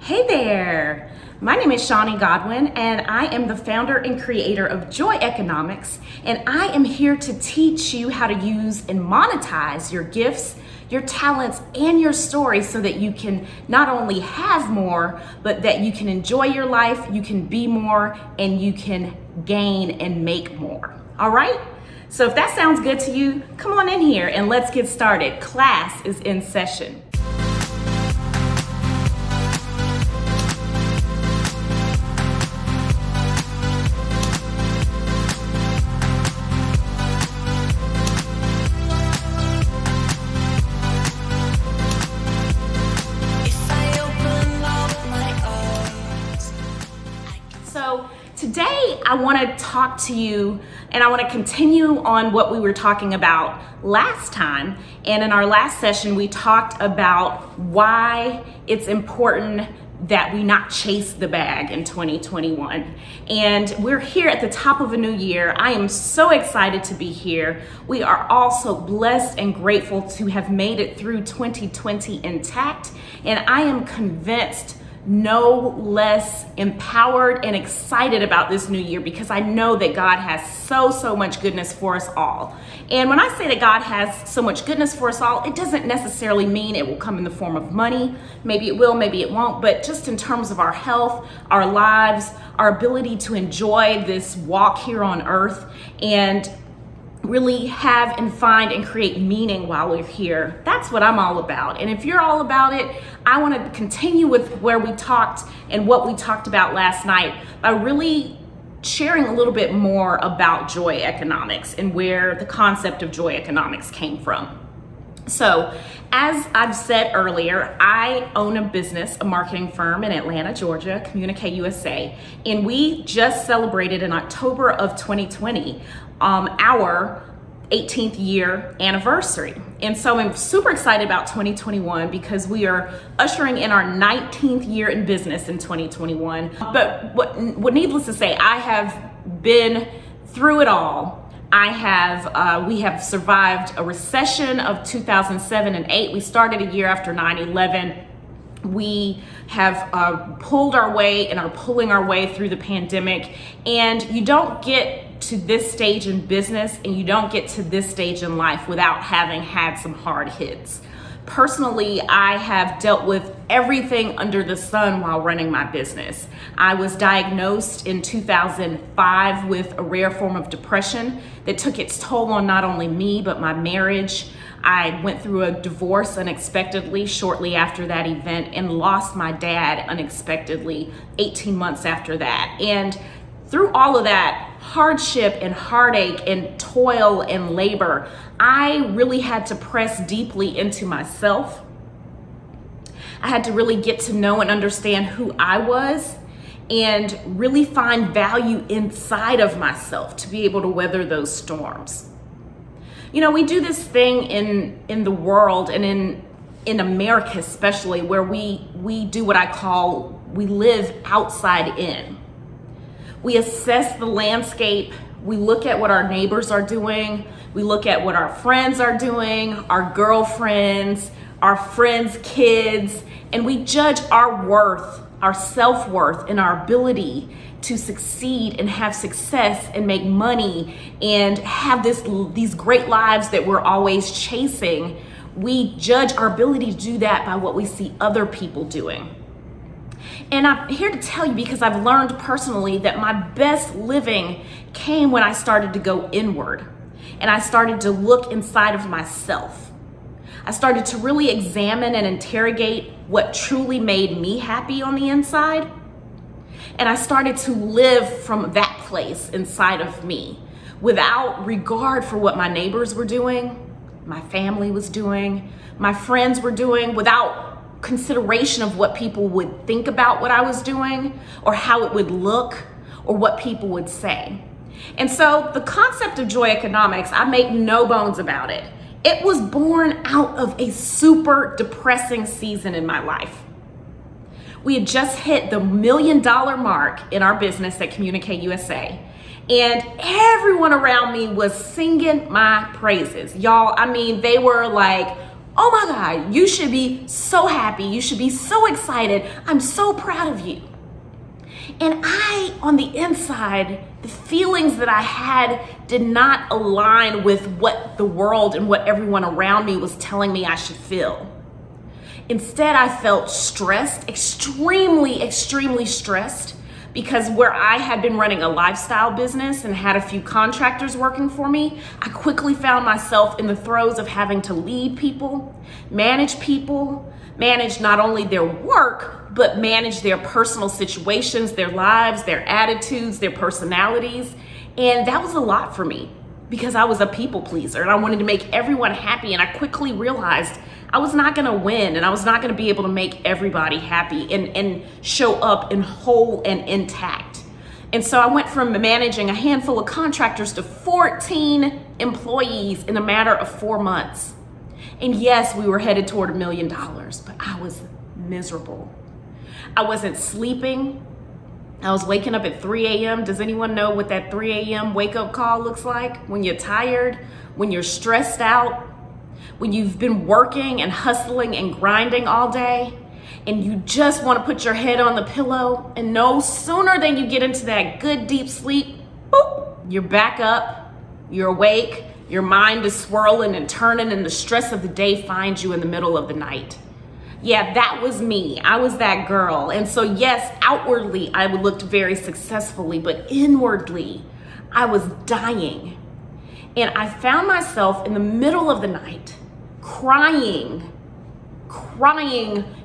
Hey there! My name is Shawnee Godwin, and I am the founder and creator of Joy Economics, and I am here to teach you how to use and monetize your gifts, your talents, and your story so that you can not only have more, but that you can enjoy your life, you can be more, and you can gain and make more. All right? So if that sounds good to you, come on in here and let's get started. Class is in session. So today I want to talk to you and I want to continue on what we were talking about last time. And in our last session, we talked about why it's important that we not chase the bag in 2021. And we're here at the top of a new year. I am so excited to be here. We are all so blessed and grateful to have made it through 2020 intact. And I am convinced no less empowered and excited about this new year because I know that God has so much goodness for us all. And when I say that God has so much goodness for us all, it doesn't necessarily mean it will come in the form of money. Maybe it will, maybe it won't, but just in terms of our health, our lives, our ability to enjoy this walk here on earth and really have and find and create meaning while we're here. That's what I'm all about. And if you're all about it, I want to continue with where we talked and what we talked about last night by really sharing a little bit more about joy economics and where the concept of joy economics came from. So, as I've said earlier, I own a business, a marketing firm in Atlanta, Georgia, Communicate USA, and we just celebrated in October of 2020 our 18th year anniversary. And so I'm super excited about 2021 because we are ushering in our 19th year in business in 2021. But what needless to say, I have been through it all. We have survived a recession of 2007 and 8. We started a year after 9/11. We have pulled our way and are pulling our way through the pandemic. And you don't get to this stage in business and you don't get to this stage in life without having had some hard hits. Personally, I have dealt with everything under the sun while running my business. I was diagnosed in 2005 with a rare form of depression that took its toll on not only me, but my marriage. I went through a divorce unexpectedly shortly after that event and lost my dad unexpectedly 18 months after that. And through all of that hardship and heartache and toil and labor, I really had to press deeply into myself. I had to really get to know and understand who I was and really find value inside of myself to be able to weather those storms. You know, we do this thing in the world and in America especially where we do what I call, we live outside in. We assess the landscape, we look at what our neighbors are doing, we look at what our friends are doing, our girlfriends, our friends' kids, and we judge our worth, our self-worth, and our ability to succeed and have success and make money and have these great lives that we're always chasing. We judge our ability to do that by what we see other people doing. And I'm here to tell you because I've learned personally that my best living came when I started to go inward and I started to look inside of myself. I started to really examine and interrogate what truly made me happy on the inside. And I started to live from that place inside of me without regard for what my neighbors were doing, my family was doing, my friends were doing, without consideration of what people would think about what I was doing or how it would look or what people would say. And so the concept of joy economics, I make no bones about it. It was born out of a super depressing season in my life. We had just hit the $1 million mark in our business at Communicate USA. And everyone around me was singing my praises. Y'all, I mean, they were like, Oh my God, you should be so happy. You should be so excited. I'm so proud of you. And on the inside, the feelings that I had did not align with what the world and what everyone around me was telling me I should feel. Instead, I felt stressed, extremely, extremely stressed, because where I had been running a lifestyle business and had a few contractors working for me, I quickly found myself in the throes of having to lead people, manage not only their work, but manage their personal situations, their lives, their attitudes, their personalities. And that was a lot for me because I was a people pleaser and I wanted to make everyone happy. And I quickly realized I was not going to win and I was not going to be able to make everybody happy and show up in whole and intact. And so I went from managing a handful of contractors to 14 employees in a matter of 4 months. And yes, we were headed toward $1 million, but I was miserable. I wasn't sleeping. I was waking up at 3 a.m. Does anyone know what that 3 a.m. wake up call looks like? When you're tired, when you're stressed out, when you've been working and hustling and grinding all day, and you just want to put your head on the pillow, and no sooner than you get into that good deep sleep, boop, you're back up, you're awake, your mind is swirling and turning, and the stress of the day finds you in the middle of the night. Yeah, that was me. I was that girl. And so yes, outwardly, I looked very successfully, but inwardly, I was dying. And I found myself in the middle of the night, crying,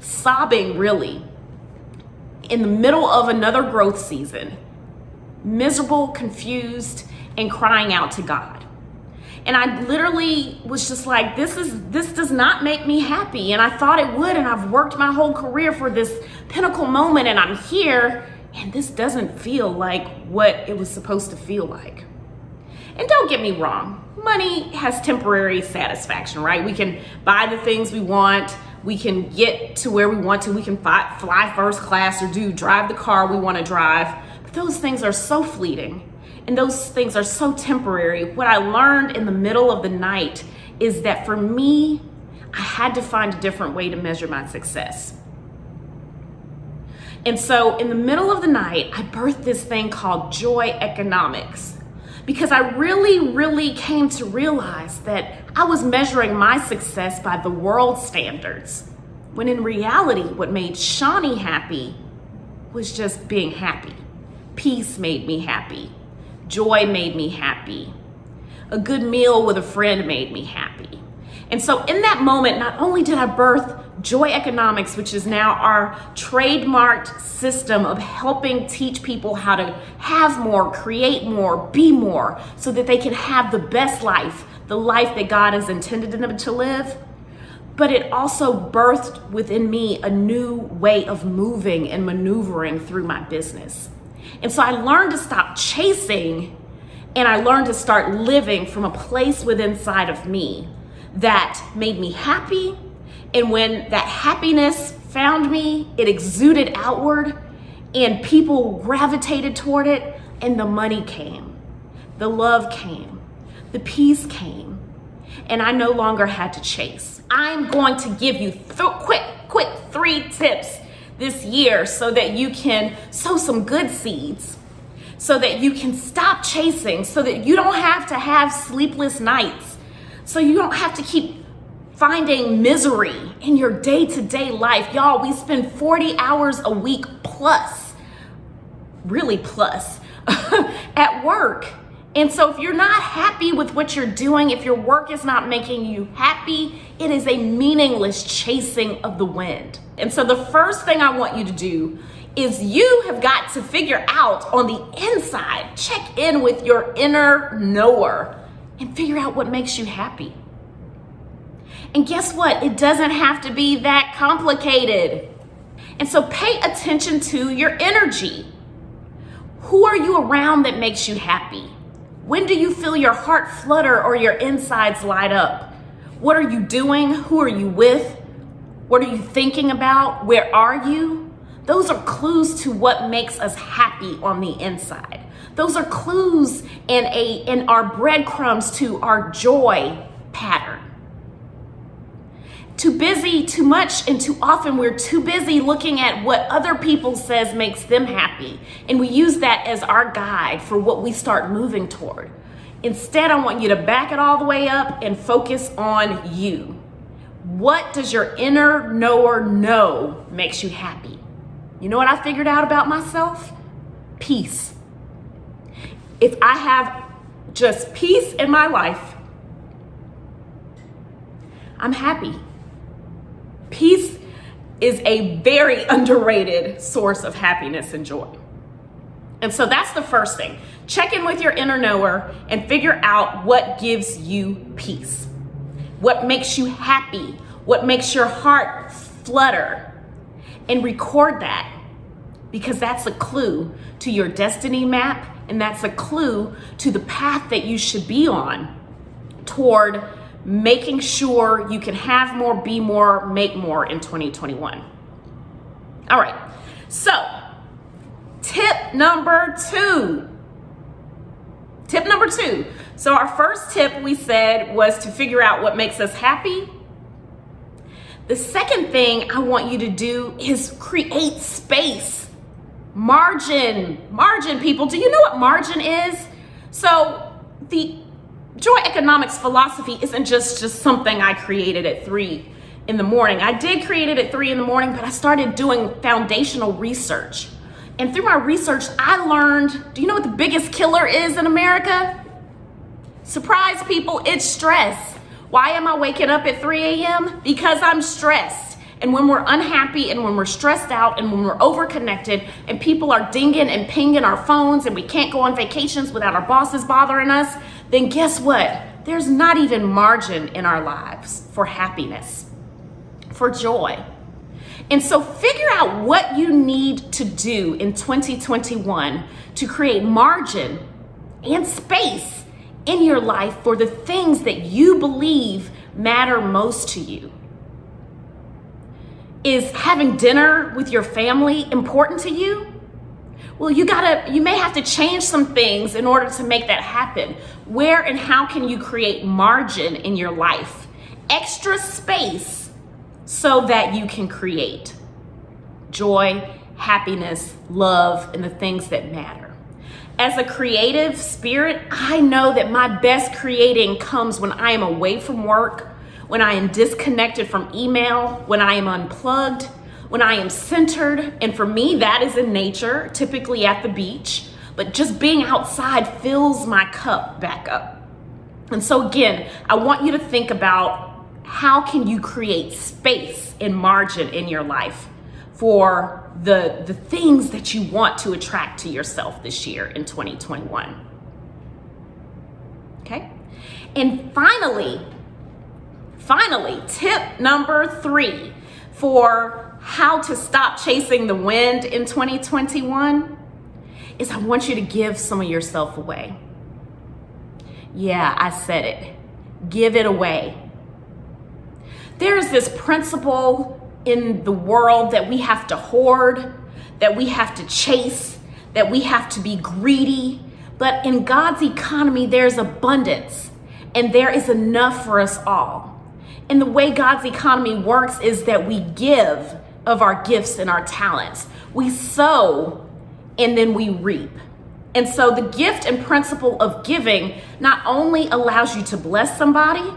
sobbing really, in the middle of another growth season, miserable, confused, and crying out to God. And I literally was just like, this does not make me happy. And I thought it would, and I've worked my whole career for this pinnacle moment, and I'm here, and this doesn't feel like what it was supposed to feel like. And don't get me wrong, money has temporary satisfaction, right? We can buy the things we want, we can get to where we want to, we can fly first class or drive the car we want to drive, but those things are so fleeting. And those things are so temporary. What I learned in the middle of the night is that for me, I had to find a different way to measure my success. And so in the middle of the night, I birthed this thing called joy economics, because I really came to realize that I was measuring my success by the world standards, when in reality, what made Shawnee happy was just being happy. Peace made me happy. Joy made me happy. A good meal with a friend made me happy. And so in that moment, not only did I birth Joy Economics, which is now our trademarked system of helping teach people how to have more, create more, be more, so that they can have the best life, the life that God has intended them to live, but it also birthed within me a new way of moving and maneuvering through my business. And so I learned to stop chasing, and I learned to start living from a place within inside of me that made me happy. And when that happiness found me, it exuded outward, and people gravitated toward it, and the money came, the love came, the peace came, and I no longer had to chase. I'm going to give you quick 3 tips this year so that you can sow some good seeds, so that you can stop chasing, so that you don't have to have sleepless nights, so you don't have to keep finding misery in your day-to-day life. Y'all, we spend 40 hours a week plus at work. And so if you're not happy with what you're doing, if your work is not making you happy, it is a meaningless chasing of the wind. And so the first thing I want you to do is you have got to figure out on the inside, check in with your inner knower and figure out what makes you happy. And guess what? It doesn't have to be that complicated. And so pay attention to your energy. Who are you around that makes you happy? When do you feel your heart flutter or your insides light up? What are you doing? Who are you with? What are you thinking about? Where are you? Those are clues to what makes us happy on the inside. Those are clues and our breadcrumbs to our joy pattern. Too busy, too much, and too often we're too busy looking at what other people says makes them happy. And we use that as our guide for what we start moving toward. Instead, I want you to back it all the way up and focus on you. What does your inner knower know makes you happy? You know what I figured out about myself? Peace. If I have just peace in my life, I'm happy. Peace is a very underrated source of happiness and joy. And so that's the first thing. Check in with your inner knower and figure out what gives you peace. What makes you happy? What makes your heart flutter? And record that, because that's a clue to your destiny map, and that's a clue to the path that you should be on toward making sure you can have more, be more, make more in 2021. All right, so tip number two. So our first tip we said was to figure out what makes us happy. The second thing I want you to do is create space. Margin, people. Do you know what margin is? So the joy economics philosophy isn't just something I created at 3 in the morning. I did create it at 3 in the morning, but I started doing foundational research. And through my research, I learned, do you know what the biggest killer is in America? Surprise, people, it's stress. Why am I waking up at 3 a.m.? Because I'm stressed. And when we're unhappy and when we're stressed out and when we're overconnected and people are dinging and pinging our phones and we can't go on vacations without our bosses bothering us, then guess what? There's not even margin in our lives for happiness, for joy. And so figure out what you need to do in 2021 to create margin and space in your life for the things that you believe matter most to you. Is having dinner with your family important to you? Well, you may have to change some things in order to make that happen. Where and how can you create margin in your life? Extra space so that you can create joy, happiness, love, and the things that matter. As a creative spirit, I know that my best creating comes when I am away from work, when I am disconnected from email, when I am unplugged, when I am centered. And for me, that is in nature, typically at the beach. But just being outside fills my cup back up. And so again, I want you to think about how can you create space and margin in your life for the things that you want to attract to yourself this year in 2021. Okay? And finally, tip number 3 for how to stop chasing the wind in 2021 is I want you to give some of yourself away. Yeah, I said it. Give it away. There's this principle in the world that we have to hoard, that we have to chase, that we have to be greedy. But in God's economy, there's abundance and there is enough for us all. And the way God's economy works is that we give of our gifts and our talents. We sow and then we reap. And so the gift and principle of giving not only allows you to bless somebody,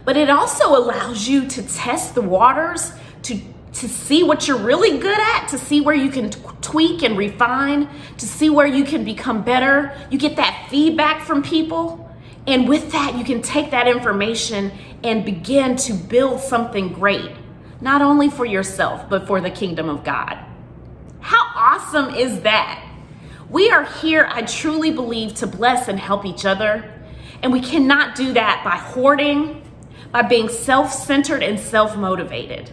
but it also allows you to test the waters, to see what you're really good at, to see where you can tweak and refine, to see where you can become better. You get that feedback from people. And with that, you can take that information and begin to build something great, not only for yourself, but for the kingdom of God. How awesome is that? We are here, I truly believe, to bless and help each other. And we cannot do that by hoarding, by being self-centered and self-motivated.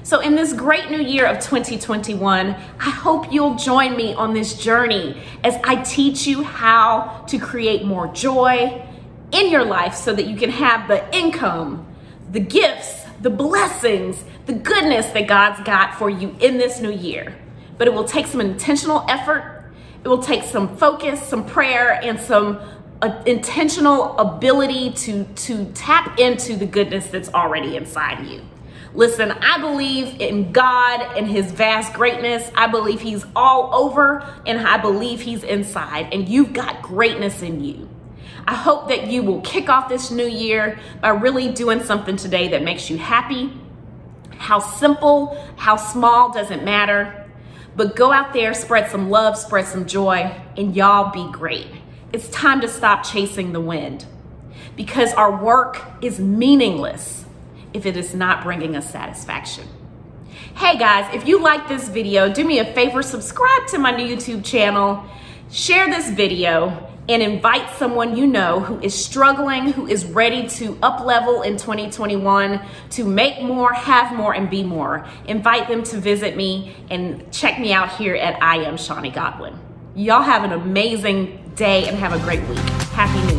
So in this great new year of 2021, I hope you'll join me on this journey as I teach you how to create more joy in your life so that you can have the income, the gifts, the blessings, the goodness that God's got for you in this new year. But it will take some intentional effort. It will take some focus, some prayer, and some an intentional ability to tap into the goodness that's already inside of you. Listen, I believe in God and his vast greatness. I believe he's all over, and I believe he's inside, and you've got greatness in you. I hope that you will kick off this new year by really doing something today that makes you happy. How simple, how small, doesn't matter. But go out there, spread some love, spread some joy, and y'all be great. It's time to stop chasing the wind, because our work is meaningless if it is not bringing us satisfaction. Hey guys, if you like this video, do me a favor, subscribe to my new YouTube channel, share this video, and invite someone you know who is struggling, who is ready to up level in 2021, to make more, have more, and be more. Invite them to visit me and check me out here at I Am Shawnee Godwin. Y'all have an amazing day and have a great week. Happy New Year.